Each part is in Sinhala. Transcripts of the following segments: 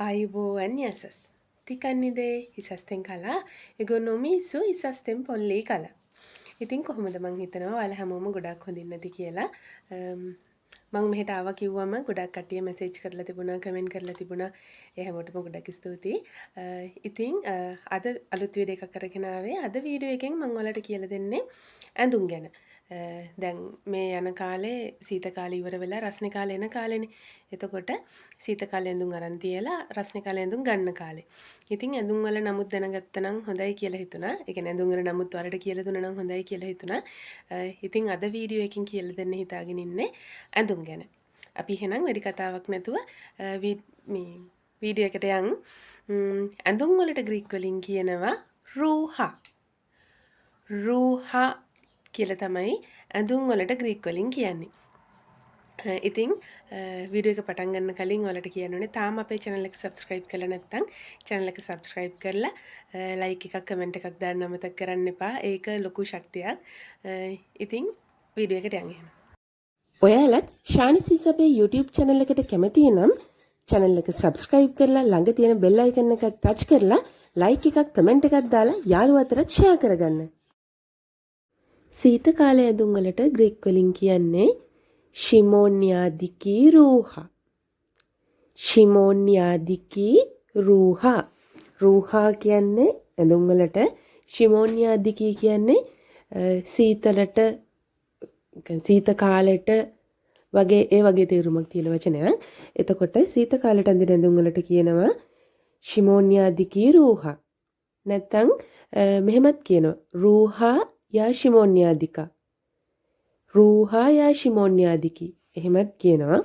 ආයුබෝවන් යසස්. තිකන්නිදේ හිසස්තෙන් කලා එගොන්නොම ඉස්සු ඉසස්තෙන් පොල්ලේ කල. ඉතින් කොහොමද මං හිතනවා ඔයාලා හැමෝම ගොඩක් හොඳින් නැති කියලා. මං මෙහෙට ආවා කිව්වම ගොඩක් කට්ටිය මැසේජ් කරලා තිබුණා, කමෙන්ට් කරලා තිබුණා. ඒ හැමෝටම ගොඩක් ස්තුතියි. ඉතින් අද අලුත් වීඩියෝ එකක් අරගෙන ආවේ. අද වීඩියෝ එකෙන් මං ඔයාලට කියලා දෙන්නේ ඇඳුම් ගැන. දැන් මේ යන කාලේ සීත කාලේ ඉවර වෙලා රස්නේ කාලේ එන කාලේනේ. එතකොට සීත කාලේ ඇඳුම් අරන් තියලා රස්නේ කාලේ ඇඳුම් ගන්න කාලේ. ඉතින් ඇඳුම් වල නමුත් දැනගත්තා නම් හොඳයි කියලා හිතුණා. ඒ කියන්නේ ඇඳුම් වල නමුත් වලට කියලා දුන්නා නම් හොඳයි කියලා හිතුණා. ඉතින් අද වීඩියෝ එකකින් කියලා දෙන්න හිතාගෙන ඉන්නේ ඇඳුම් ගැන. අපි එහෙනම් වැඩි කතාවක් නැතුව මේ වීඩියෝ එකට යන්. ඇඳුම් වලට ග්‍රීක් වලින් කියනවා රූහා. රූහා කියලා තමයි ඇඳුම් වලට ග්‍රීක් වලින් කියන්නේ. ඉතින් වීඩියෝ එක පටන් ගන්න කලින් ඔයාලට කියන්න ඕනේ තාම අපේ channel එක subscribe කරලා නැත්නම් channel එක subscribe කරලා like එකක් comment එකක් දාන්න අමතක කරන්න එපා. ඒක ලොකු ශක්තියක්. ඉතින් වීඩියෝ එකට යන්න එහෙනම්. ඔයාලත් ශානිසිස් අපේ YouTube channel එකට කැමති නම් channel එක subscribe කරලා ළඟ තියෙන bell icon එක touch කරලා like එකක් comment එකක් දාලා යාළුවෝ අතරත් share කරගන්න. සීත කාලයේ ඇඳුම් වලට ග්‍රීක් වලින් කියන්නේ ශිමෝන්‍යාදිකී රූහා. ශිමෝන්‍යාදිකී රූහා. රූහා කියන්නේ ඇඳුම් වලට, ශිමෝන්‍යාදිකී කියන්නේ සීතලට සීත කාලෙට වගේ ඒ වගේ තේරුමක් තියෙන වචනයක්. එතකොට සීත කාලෙට අඳින ඇඳුම් වලට කියනවා ශිමෝන්‍යාදිකී රූහා. නැත්නම් මෙහෙමත් කියනවා රූහා යා ශිමෝන්‍යාදිකා. රූහා යා ශිමෝන්‍යාදිකී. එහෙමත් කියනවා.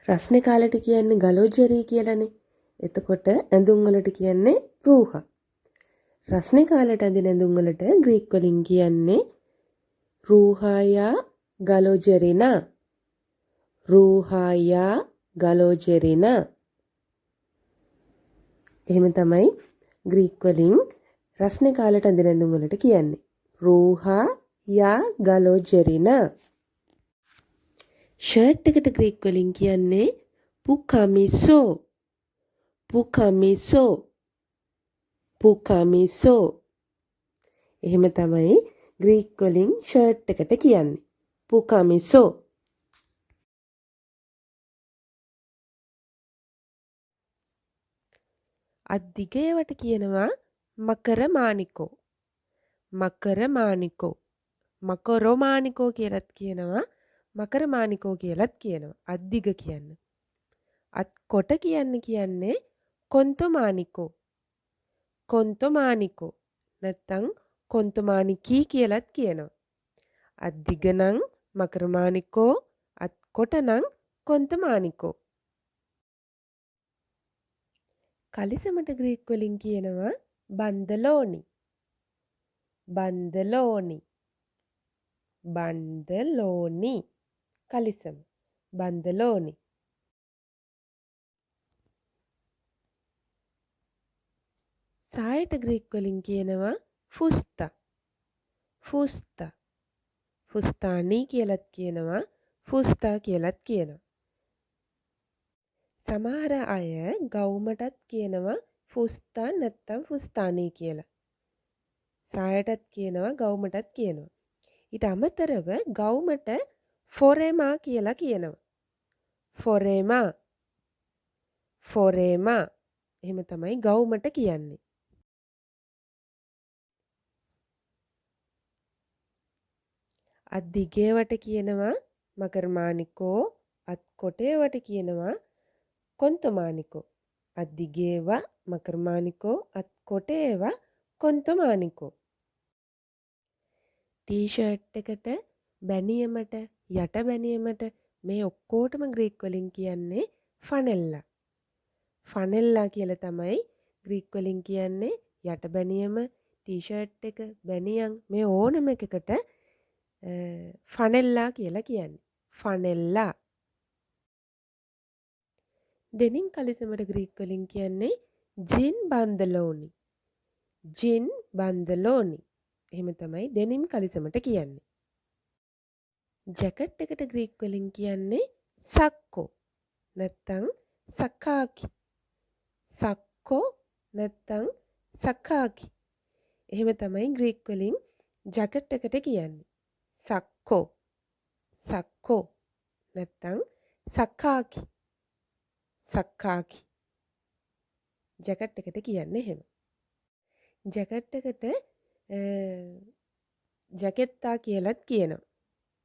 රස්නේ කාලෙට කියන්නේ ගලෝජරී කියලානේ. එතකොට ඇඳුම් වලට කියන්නේ රූහා. රස්නේ කාලෙට අඳින ඇඳුම් වලට ග්‍රීක් වලින් කියන්නේ රූහා යා ගලෝජරිනා. රූහා යා ගලෝජරිනා. එහෙම තමයි ග්‍රීක් වලින් රස්නේ කාලෙට අඳින ඇඳුම් වලට කියන්නේ. රූහා යා ගලෝජරිනා. ෂර්ට් එකට ග්‍රීක් වලින් කියන්නේ පුකමිසෝ. පුකමිසෝ. පුකමිසෝ. එහෙම තමයි ග්‍රීක් වලින් ෂර්ට් එකට කියන්නේ. පුකමිසෝ. අද්දිගේවට කියනවා මකරමානිකෝ. මකරමානිකෝ. මකරෝමානිකෝ කියලත් කියනවා. මකරමානිකෝ කියලත් කියනවා. අද්දිග කියන්න. අත් කොට කියන්නේ කොන්තොමානිකෝ. කොන්තොමානිකෝ. නැත්තම් කොන්තොමානිකී කියලත් කියනවා. අද්දිග නම් මකරමානිකෝ, අත් කොට නම් කොන්තොමානිකෝ. කලිසමට ග්‍රීක් වලින් කියනවා බන්දලෝනි. බන්දලෝනි. බන්දලෝනි. කලිසම. බන්දලෝනි. සායට ග්‍රීක් වලින් කියනවා ෆුස්තා. ෆුස්තා. ෆුස්තානී කියලත් කියනවා. ෆුස්තා කියලත් කියනවා. සමහර අය ගවුමටත් කියනවා ෆුස්තා නැත්තම් ෆුස්තානී කියලා. සායටත් කියනවා ගවුමටත් කියනවා. ඊට අමතරව ගවුමට ෆොරෙමා කියලා කියනවා. ෆොරෙමා. ෆොරෙමා. එහෙම තමයි ගවුමට කියන්නේ. අත් දිගේවට කියනවා මකරමානිකෝ. අත් කොටේවට කියනවා කොන්තොමානිකෝ. අත් දිගේවා මකරමානිකෝ, අත් කොටේවා කොන්තොමානිකෝ. ටී-ෂර්ට් එකට බැනියමට යට බැනියමට මේ ඔක්කොටම ග්‍රීක් වලින් කියන්නේ ෆනෙල්ලා. ෆනෙල්ලා කියලා තමයි ග්‍රීක් වලින් කියන්නේ යට බැනියම, ටී-ෂර්ට් එක, බැනියන් මේ ඕනම එකකට ෆනෙල්ලා කියලා කියන්නේ. ෆනෙල්ලා. ඩෙනිම් කලිසමට ග්‍රීක් වලින් කියන්නේ ජින් බන්දලෝනි. ජින් බන්දලෝනි. එහෙම තමයි ඩෙනිම් කලිසමට කියන්නේ. ජැකට් එකට ග්‍රීක් වලින් කියන්නේ සක්කෝ. නැත්තම් සකාකි. සක්කෝ නැත්තම් සකාකි. එහෙම තමයි ග්‍රීක් වලින් ජැකට් එකට කියන්නේ. සක්කෝ. සක්කෝ නැත්තම් සකාකි. සකාකි. ජැකට් එකට කියන්නේ එහෙම. ජැකට් එකට ජැකෙත්තා කියලත් කියනවා.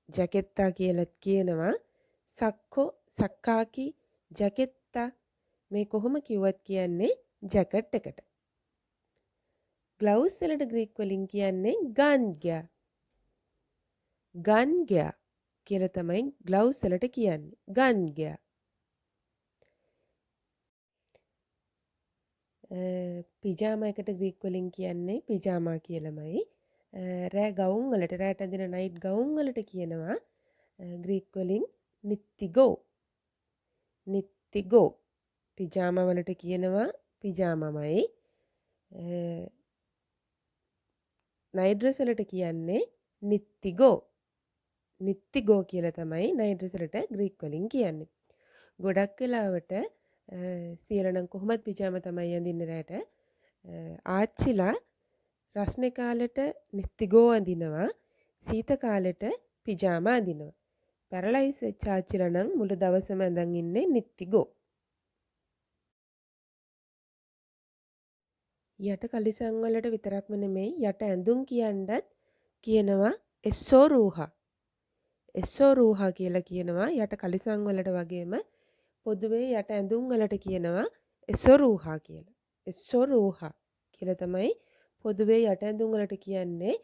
ජැකෙත්තා කියලත් කියනවා. සක්කෝ සක්කාකි ජැකෙත්තා මේ කොහොම කිව්වත් කියන්නේ ජැකට් එකට. ග්ලව්ස් වලට ග්‍රීක් වලින් කියන්නේ ගන්ග්යා. ගන්ග්යා කියලා තමයි ග්ලව්ස් වලට කියන්නේ. ගන්ග්යා. පිජාමා එකට ග්‍රීක් වලින් කියන්නේ පිජාමා කියලාමයි. රෑ ගවුම් වලට රෑට අඳින නයිට් ගවුම් වලට කියනවා ග්‍රීක් වලින් නිත්තිගෝ. නිත්තිගෝ. පිජාමා වලට කියනවා පිජාමමයි. නයිට් ඩ්‍රෙස් වලට කියන්නේ නිත්තිගෝ. නිත්තිගෝ කියලා තමයි නයිට් ඩ්‍රෙස් වලට ග්‍රීක් වලින් කියන්නේ. ගොඩක් වෙලාවට සියලා නම් කොහොමත් පිජාමා තමයි අඳින්නේ රෑට. ආච්චිලා රස්නේ කාලෙට නිත්තිගෝ අඳිනවා. සීත කාලෙට පිජාමා අඳිනවා. පැරලයිස් වෙච්ච ආච්චිලා නම් මුළු දවසම ඇඳන් ඉන්නේ නිත්තිගෝ. යට කලිසම් වලට විතරක්ම නෙමෙයි යට ඇඳුම් කියන්නත් කියනවා එස්සෝ රූහා. එස්සෝ රූහා කියලා කියනවා යට කලිසම් වලට වගේම පොදුවේ යට ඇඳුම් වලට කියනවා එස්සෝ රූහා කියලා. එස්සෝ රූහා කියලා තමයි පොදුවේ යට ඇඳුම් වලට කියන්නේ.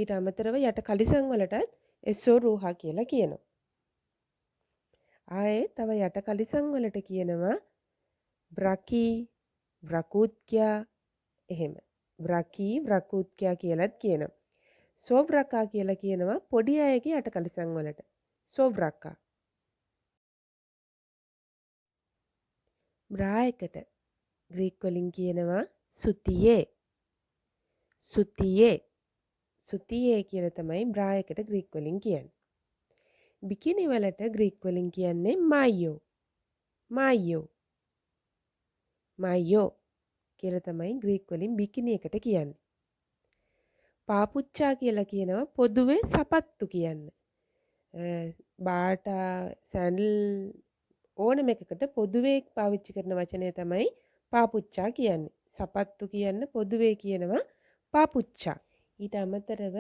ඊට අමතරව යට කලිසම් වලටත් එස්සෝ රූහා කියලා කියනවා. ආයේ තව යට කලිසම් වලට කියනවා බ්‍රකී බ්‍රකුත්ක්‍යා එහෙම. බ්‍රකී බ්‍රකුත්ක්‍යා කියලාත් කියනවා. සෝබ්‍රකා කියලා කියනවා පොඩි අයගේ යට කලිසම් වලට. සෝබ්‍රකා. බ්‍රා එකට ග්‍රීක් වලින් කියනවා සුතියේ. සුතියේ. සුතියේ කියලා තමයි බ්‍රා එකට ග්‍රීක් වලින් කියන්නේ. බිකිනි වලට ග්‍රීක් වලින් කියන්නේ මායෝ. මායෝ. මායෝ කියලා තමයි ග්‍රීක් වලින් බිකිනි එකට කියන්නේ. පාපුච්චා කියලා කියනවා පොදුවේ සපත්තු කියන්න. බාටා සැන්ඩල් ඕනම එකකට පොදුවේ පාවිච්චි කරන වචනය තමයි පාපුච්චා කියන්නේ. සපත්තු කියන්න පොදුවේ කියනවා පාපුච්චා. ඊට අමතරව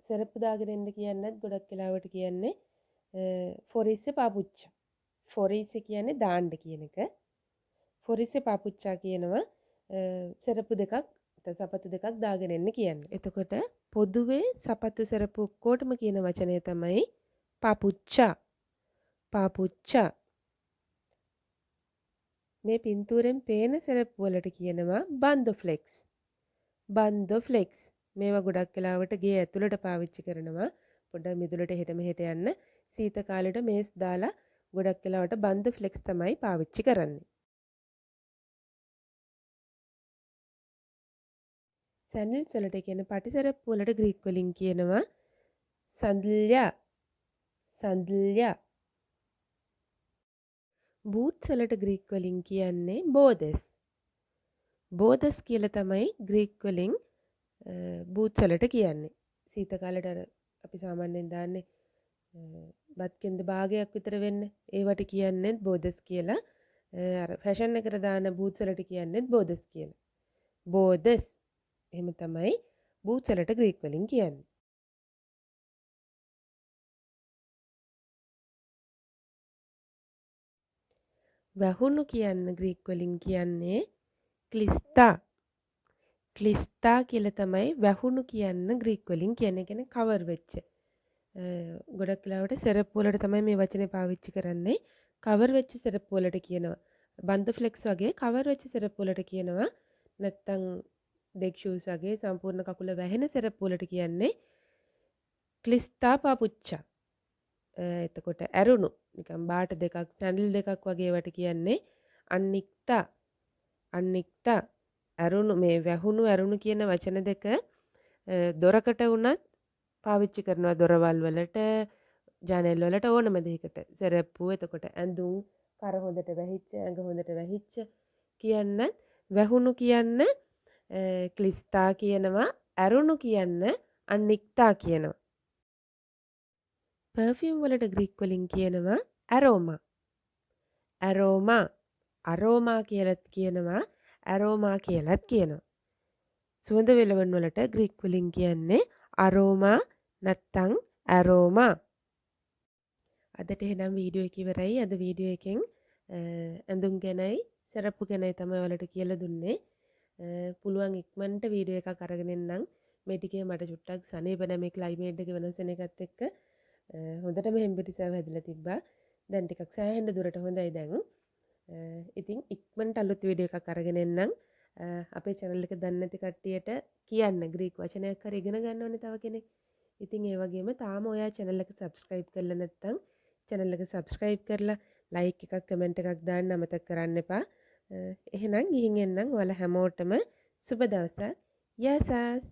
සරප්පු දාගෙන එන්න කියන්නත් ගොඩක් වෙලාවට කියන්නේ ෆොරිස්සේ පාපුච්චා. ෆොරිස්සේ කියන්නේ දාන්න කියන එක. ෆොරිස්සේ පාපුච්චා කියනවා සරප්පු දෙකක් සපත්තු දෙකක් දාගෙන එන්න කියන්නේ. එතකොට පොදුවේ සපත්තු සරප්පු ඔක්කොටම කියන වචනය තමයි පාපුච්චා. පාපුච්චා. මේ පින්තූරෙන් පේන සරප්පු වලට කියනවා බන්දෝ ෆ්ලෙක්ස්. බන්දෝ ෆ්ලෙක්ස්. මේවා ගොඩක් වෙලාවට ගේ ඇතුළට පාවිච්චි කරනවා. පොඩ්ඩක් මිදුලට හෙට මෙහෙට යන්න සීත කාලෙට මේස් දාලා ගොඩක් වෙලාවට බන්දෝ ෆ්ලෙක්ස් තමයි පාවිච්චි කරන්නේ. සැන්ඩල්ස් වලට කියන පටිසරප්පු වලට ග්‍රීක් වලින් කියනවා සන්දල්යා. සන්දල්යා. බූට්ස් වලට ග්‍රීක් වලින් කියන්නේ බෝදස්. බෝදස් කියලා තමයි ග්‍රීක් වලින් බූට්ස් වලට කියන්නේ. සීත කාලේට අර අපි සාමාන්‍යයෙන් දාන්නේ බත් කෙන්ද භාගයක් විතර වෙන්න. ඒවට කියන්නේ බෝදස් කියලා. අර ෆැෂන් එකට දාන බූට්ස් වලට කියන්නේ බෝදස් කියලා. බෝදස්. එහෙම තමයි බූට්ස් වලට ග්‍රීක් වලින් කියන්නේ. වැහුණු කියන්න ග්‍රීක් වලින් කියන්නේ ක්ලිස්තා. ක්ලිස්තා කියලා තමයි වැහුණු කියන්න ග්‍රීක් වලින් කියන්නේ. කියන්නේ කවර් වෙච්ච. ගොඩක් වෙලාවට සරප්පු වලට තමයි මේ වචනේ පාවිච්චි කරන්නේ. කවර් වෙච්ච සරප්පු වලට කියනවා. බන්දෝ ෆ්ලෙක්ස් වගේ කවර් වෙච්ච සරප්පු වලට කියනවා. නැත්තම් ඩෙක් ෂූස් වගේ සම්පූර්ණ කකුල වැහෙන සරප්පු වලට කියන්නේ ක්ලිස්තා පාපුච්චා. එතකොට ඇරුණු නිකන් බාට දෙකක් සැන්ඩල් දෙකක් වගේ වට කියන්නේ අන්නික්තා. අන්නික්තා. ඇරුණු මේ වැහුණු ඇරුණු කියන වචන දෙක දොරකට වුණත් පාවිච්චි කරනවා. දොරවල් වලට ජනෙල් වලට ඕනම දෙයකට. සෙරෙප්පු එතකොට ඇඳුම් කර හොඳට වැහිච්ච ඇඟ හොඳට වැහිච්ච කියන්න වැහුණු කියන්න ක්ලිස්තා කියනවා ඇරුණු කියන්න අන්නික්තා කියනවා. පර්ෆියුම් වලට ග්‍රීක් වලින් කියනවා ඇරෝමා. ඇරෝමා අරෝමා කියලත් කියනවා ඇරෝමා කියලත් කියනවා. සුවඳ වෙලවුන් වලට ග්‍රීක් වලින් කියන්නේ අරෝමා නැත්තං ඇරෝමා. අදට එහෙනම් වීඩියෝ එක ඉවරයි. අද වීඩියෝ එකෙන් ඇඳුම් ගැනයි සරප්පු ගැනයි තමයි ඔයාලට කියලා දුන්නේ. පුළුවන් ඉක්මනට වීඩියෝ එකක් අරගෙන එන්නම්. මේ ටිකේ මට චුට්ටක් සනීප නැහැ මේ ක්ලයිමේට් එක වෙනස් වෙන එකත් එක්ක. හොඳටම හෙම්බිරිසාව හැදිලා තිබ්බා. දැන් ටිකක් සෑහෙන්න දුරට හොඳයි දැන්. ඉතින් ඉක්මනට අලුත් වීඩියෝ එකක් අරගෙන එන්නම්. අපේ channel එක දන්නේ නැති කට්ටියට කියන්න ග්‍රීක වචනයක් හරි ඉගෙන ගන්න ඕනේ තව කෙනෙක්. ඉතින් ඒ වගේම තාම ඔයා channel එක subscribe කරලා නැත්නම් channel එක subscribe කරලා like එකක් comment එකක් දාන්න අමතක කරන්න එපා. එහෙනම් ගිහින් එන්නම් ඔයාලා හැමෝටම සුබ දවසක්. යසස්